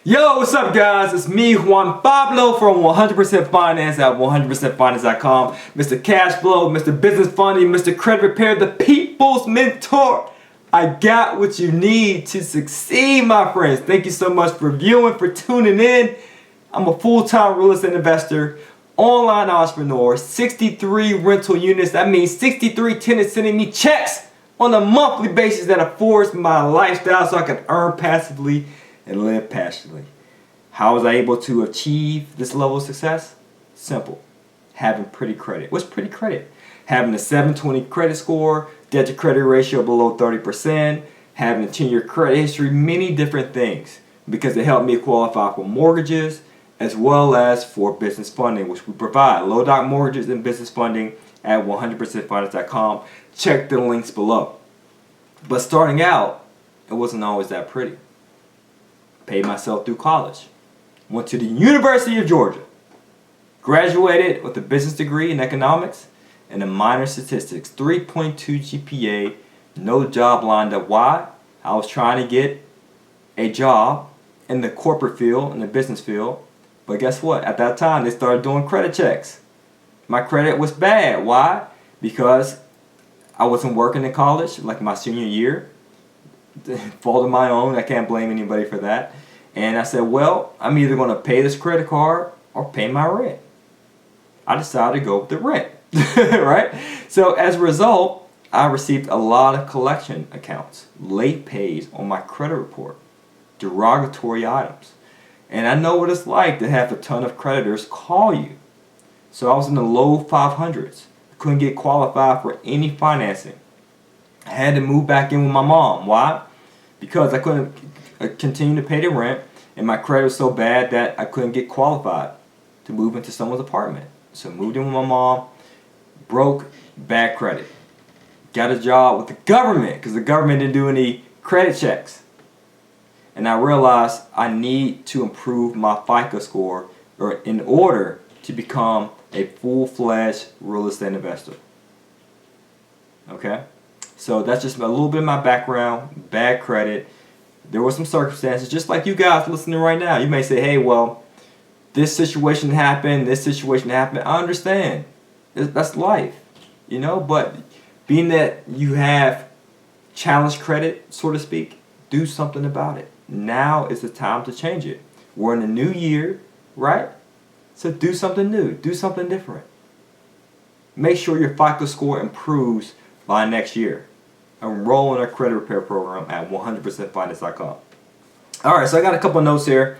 Yo, what's up guys? It's me, Juan Pablo from 100% Finance at 100%Finance.com. Mr. Cash Flow, Mr. Business Funding, Mr. Credit Repair, the people's mentor. I got what you need to succeed, my friends. Thank you so much for viewing, for tuning in. I'm a full-time real estate investor, online entrepreneur, 63 rental units. That means 63 tenants sending me checks on a monthly basis that affords my lifestyle so I can earn passively and live passionately. How was I able to achieve this level of success? Simple. Having pretty credit. What's pretty credit? Having a 720 credit score, debt to credit ratio below 30%, having a 10-year credit history, many different things, because it helped me qualify for mortgages as well as for business funding, which we provide. Low doc mortgages and business funding at 100%Finance.com. Check the links below. But starting out, it wasn't always that pretty. Paid myself through college. Went to the University of Georgia. Graduated with a business degree in economics and a minor in statistics. 3.2 GPA. No job lined up. Why? I was trying to get a job in the corporate field, in the business field. But guess what? At that time, they started doing credit checks. My credit was bad. Why? Because I wasn't working in college like my senior year. Fault of my own. I can't blame anybody for that. And I said, well, I'm either going to pay this credit card or pay my rent. I decided to go with the rent. Right? So as a result, I received a lot of collection accounts, late pays on my credit report, derogatory items. And I know what it's like to have a ton of creditors call you. So I was in the low 500s. Couldn't get qualified for any financing. I had to move back in with my mom. Why? Because I couldn't continue to pay the rent, and my credit was so bad that I couldn't get qualified to move into someone's apartment. So I moved in with my mom, broke, bad credit. Got a job with the government because the government didn't do any credit checks. And I realized I need to improve my FICO score in order to become a full-fledged real estate investor. Okay? So that's just a little bit of my background, bad credit. There were some circumstances, just like you guys listening right now. You may say, hey, well, this situation happened, this situation happened. I understand. That's life, you know, but being that you have challenged credit, so to speak, do something about it. Now is the time to change it. We're in a new year, right? So do something new, do something different. Make sure your FICO score improves by next year. Enroll in our credit repair program at 100%Finance.com. Alright, so I got a couple notes here.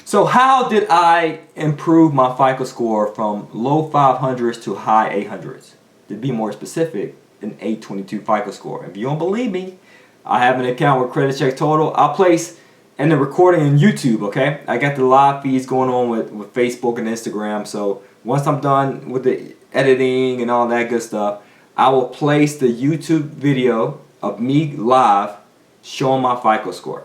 So how did I improve my FICO score from low 500s to high 800s? To be more specific, an 822 FICO score. If you don't believe me, I have an account with Credit Check Total. I'll place in the recording on YouTube, okay? I got the live feeds going on with Facebook and Instagram. So once I'm done with the editing and all that good stuff, I will place the YouTube video of me live showing my FICO score.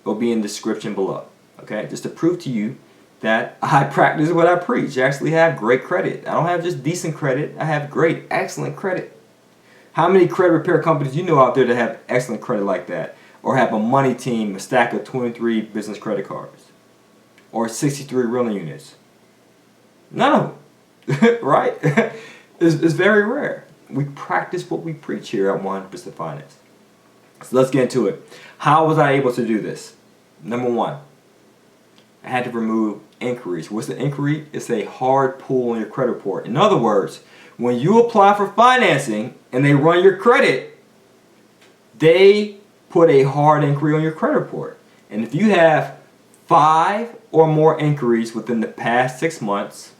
It'll be in the description below. Okay, just to prove to you that I practice what I preach. I actually have great credit. I don't have just decent credit. I have great, excellent credit. How many credit repair companies you know out there that have excellent credit like that? Or have a money team, a stack of 23 business credit cards? Or 63 rental units? None of them. Right? It's very rare. We practice what we preach here at 100% Finance. So let's get into it. How was I able to do this? Number one, I had to remove inquiries. What's an inquiry? It's a hard pull on your credit report. In other words, when you apply for financing and they run your credit, they put a hard inquiry on your credit report. And if you have 5 or more inquiries within the past 6 months,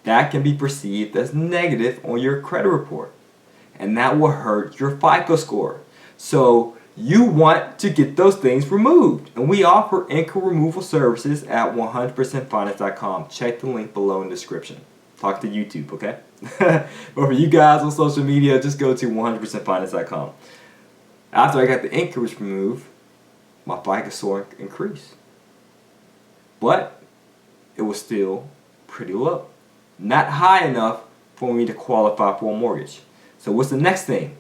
that can be perceived as negative on your credit report. And that will hurt your FICO score. So you want to get those things removed. And we offer inquiry removal services at 100%Finance.com. Check the link below in the description. Talk to YouTube, okay? But for you guys on social media, just go to 100%Finance.com. After I got the inquiries removed, my FICO score increased. But it was still pretty low. Not high enough for me to qualify for a mortgage. So what's the next thing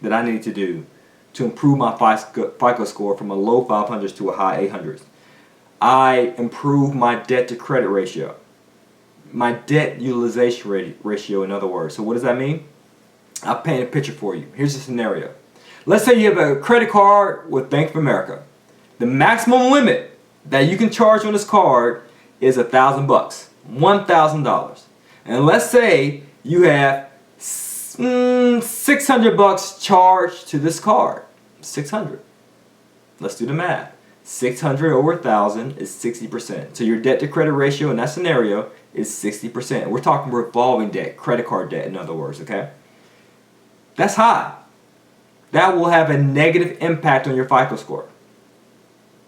that I need to do to improve my FICO score from a low 500s to a high 800s? I improve my debt to credit ratio. My debt utilization ratio, in other words. So what does that mean? I'll paint a picture for you. Here's a scenario. Let's say you have a credit card with Bank of America. The maximum limit that you can charge on this card is $1,000, $1,000. And let's say you have $600 charged to this card. 600. Let's do the math. 600 over 1,000 is 60%. So your debt to credit ratio in that scenario is 60%. We're talking revolving debt, credit card debt, in other words, okay? That's high. That will have a negative impact on your FICO score,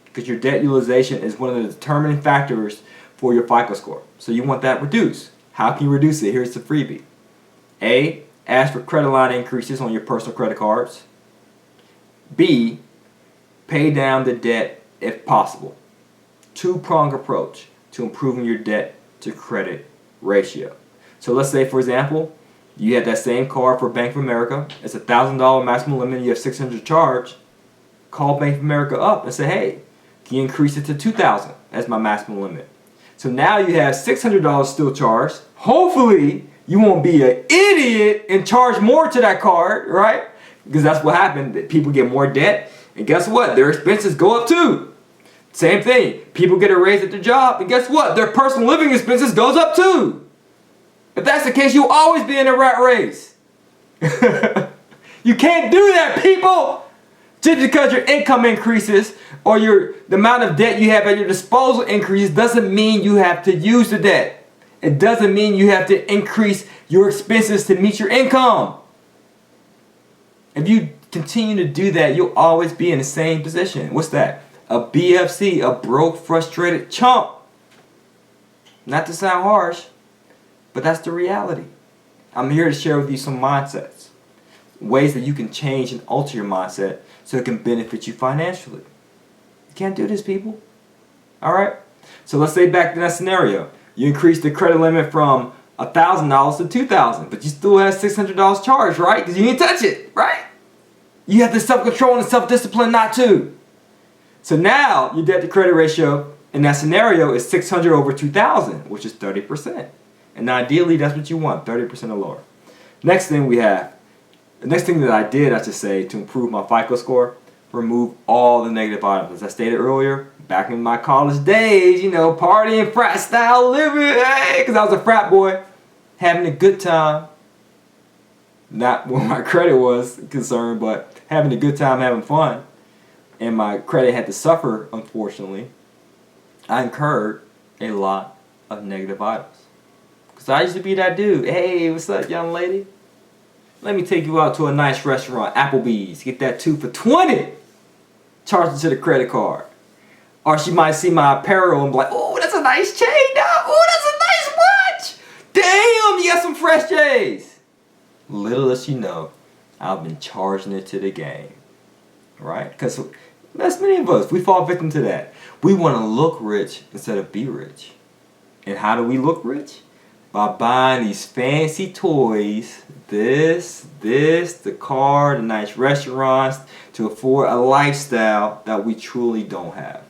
because your debt utilization is one of the determining factors for your FICO score. So you want that reduced. How can you reduce it? Here's the freebie. A, ask for credit line increases on your personal credit cards. B, pay down the debt if possible. Two-pronged approach to improving your debt to credit ratio. So let's say, for example, you have that same card for Bank of America. It's a $1,000 maximum limit. You have $600 charge. Call Bank of America up and say, hey, can you increase it to $2,000 as my maximum limit? So now you have $600 still charged. Hopefully, you won't be an idiot and charge more to that card, right? Because that's what happened. People get more debt, and guess what? Their expenses go up too. Same thing. People get a raise at their job, and guess what? Their personal living expenses goes up too. If that's the case, you'll always be in a rat race. You can't do that, people! Just because your income increases or the amount of debt you have at your disposal increases doesn't mean you have to use the debt. It doesn't mean you have to increase your expenses to meet your income. If you continue to do that, you'll always be in the same position. What's that? A BFC, a broke, frustrated chump. Not to sound harsh, but that's the reality. I'm here to share with you some mindsets, ways that you can change and alter your mindset so it can benefit you financially. You can't do this, people. All right? So let's say back to that scenario. You increase the credit limit from $1,000 to $2,000, but you still have $600 charged, right? Because you didn't touch it, right? You have the self-control and the self-discipline not to. So now your debt to credit ratio in that scenario is 600 over 2,000, which is 30%. And ideally, that's what you want, 30% or lower. Next thing we have, the next thing that I did, I should say, to improve my FICO score, remove all the negative items. As I stated earlier, back in my college days, you know, partying, frat style living, hey, because I was a frat boy, having a good time. Not where my credit was concerned, but having a good time, having fun. And my credit had to suffer, unfortunately. I incurred a lot of negative items. Because I used to be that dude. Hey, what's up, young lady? Let me take you out to a nice restaurant, Applebee's. Get that 2 for $20. Charge it to the credit card. Or she might see my apparel and be like, oh, that's a nice chain now. Oh, that's a nice watch. Damn, you got some fresh J's. Little as you know, I've been charging it to the game. Right? Because that's many of us. We fall victim to that. We want to look rich instead of be rich. And how do we look rich? By buying these fancy toys, the car, the nice restaurants, to afford a lifestyle that we truly don't have.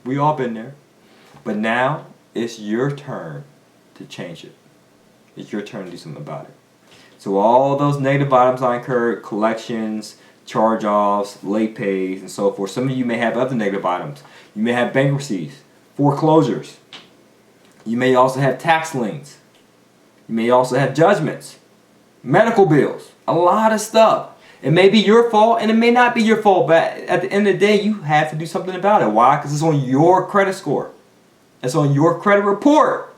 We all been there. But now it's your turn to change it. It's your turn to do something about it. So all those negative items I incurred, collections, charge-offs, late pays, and so forth. Some of you may have other negative items. You may have bankruptcies, foreclosures. You may also have tax liens. You may also have judgments, medical bills, a lot of stuff. It may be your fault and it may not be your fault, but at the end of the day, you have to do something about it. Why? Because it's on your credit score. It's on your credit report.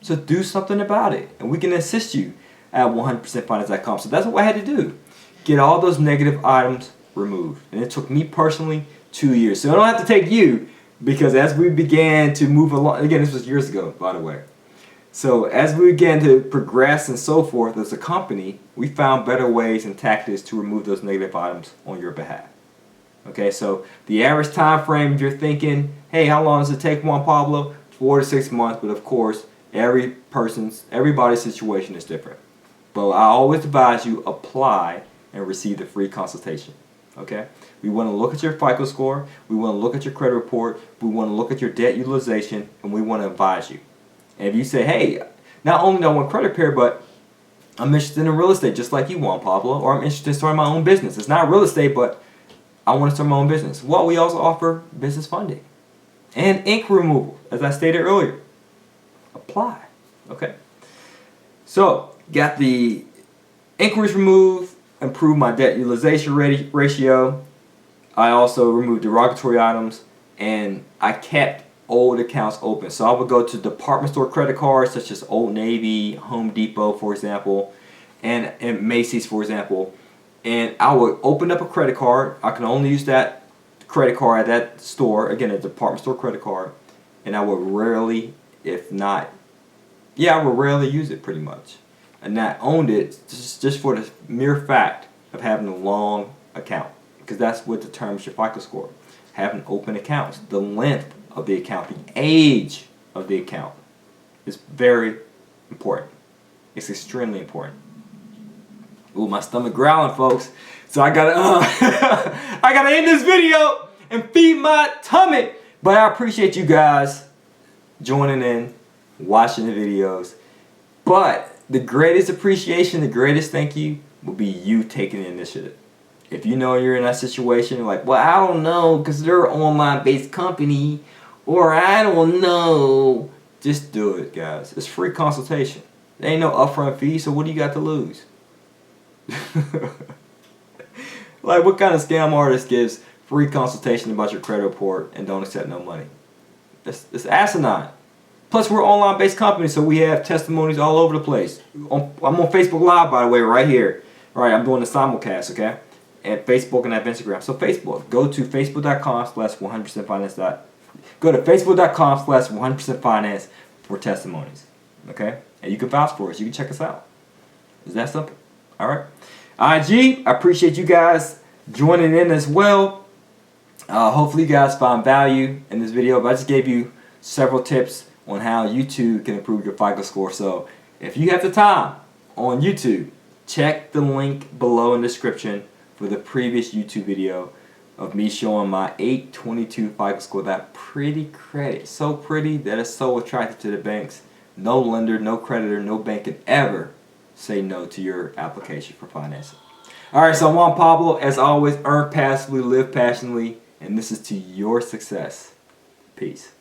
So do something about it. And we can assist you at 100%finance.com. So that's what I had to do. Get all those negative items removed. And it took me personally 2 years. So I don't have to take you, because as we began to move along, again, this was years ago, by the way. So as we began to progress and so forth as a company, we found better ways and tactics to remove those negative items on your behalf. Okay, so the average time frame, if you're thinking, hey, how long does it take, Juan Pablo? 4 to 6 months, but of course, everybody's situation is different. But I always advise you apply and receive the free consultation. Okay? We want to look at your FICO score, we want to look at your credit report, we want to look at your debt utilization, and we want to advise you. And if you say, hey, not only do I want credit repair, but I'm interested in real estate just like you want, Pablo, or I'm interested in starting my own business. It's not real estate, but I want to start my own business. Well, we also offer business funding and ink removal, as I stated earlier. Apply. Okay? So, got the inquiries removed, improved my debt utilization ratio. I also removed derogatory items, and I kept old accounts open. So I would go to department store credit cards such as Old Navy, Home Depot, for example, and Macy's, for example, and I would open up a credit card. I can only use that credit card at that store, again, a department store credit card, and I would rarely, if not, yeah, I would rarely use it pretty much. And I owned it just for the mere fact of having a long account, because that's what determines your FICO score. Having open accounts, the length of the account, the age of the account is very important. It's extremely important. Ooh, my stomach growling, folks. So I gotta I gotta end this video and feed my tummy. But I appreciate you guys joining in, watching the videos. But the greatest appreciation, the greatest thank you will be you taking the initiative. If you know you're in that situation, you're like, well, I don't know, because they're an online-based company, or I don't know. Just do it, guys. It's free consultation. There ain't no upfront fee, so what do you got to lose? Like, what kind of scam artist gives free consultation about your credit report and don't accept no money? It's asinine. Plus, we're an online-based company, so we have testimonies all over the place. I'm on Facebook Live, by the way, right here. All right, I'm doing the simulcast, okay? At Facebook and at Instagram. So Facebook, go to facebook.com/100%finance. Go to facebook.com/100%finance for testimonies, okay? And you can vouch for us. You can check us out. It's that simple. All right. IG, I appreciate you guys joining in as well. Hopefully you guys found value in this video. But I just gave you several tips on how you too can improve your FICO score. So if you have the time on YouTube, check the link below in the description for the previous YouTube video of me showing my 822 FICO score. That pretty credit. So pretty that it's so attractive to the banks. No lender, no creditor, no bank can ever say no to your application for financing. Alright, so I'm Juan Pablo. As always, earn passively, live passionately, and this is to your success. Peace.